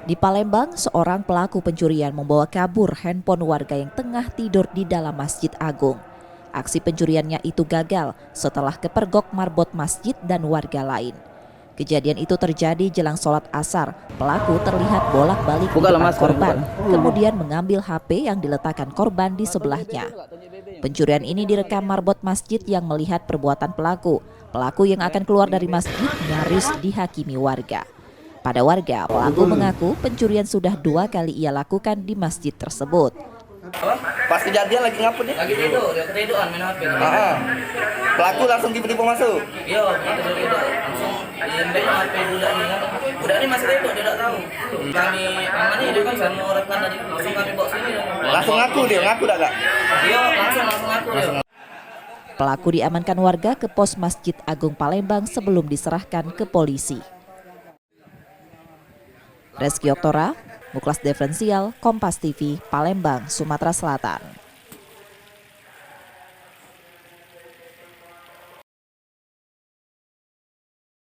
Di Palembang, seorang pelaku pencurian membawa kabur handphone warga yang tengah tidur di dalam Masjid Agung. Aksi pencuriannya itu gagal setelah kepergok marbot masjid dan warga lain. Kejadian itu terjadi jelang sholat asar. Pelaku terlihat bolak-balik di depan korban, kemudian mengambil HP yang diletakkan korban di sebelahnya. Pencurian ini direkam marbot masjid yang melihat perbuatan pelaku. Pelaku yang akan keluar dari masjid nyaris dihakimi warga. Pada warga, pelaku mengaku pencurian sudah 2 kali ia lakukan di masjid tersebut. Pas kejadian lagi ngapun ya? Lagi tidur, dia ketiduran main HP. Pelaku langsung tiba-tiba masuk? Iya, tidur. Langsung diambil HP budak ini kan. Budak ini masih tidur, dia tak tahu. Kami amannya dia kan sama rekan tadi, langsung kami bawa sini. Langsung ngaku dia, ngaku tak kak? Iya, langsung ngaku dia. Pelaku diamankan warga ke pos Masjid Agung Palembang sebelum diserahkan ke polisi. Reski Oktora, Muklas Diferensial, Kompas TV, Palembang, Sumatera Selatan.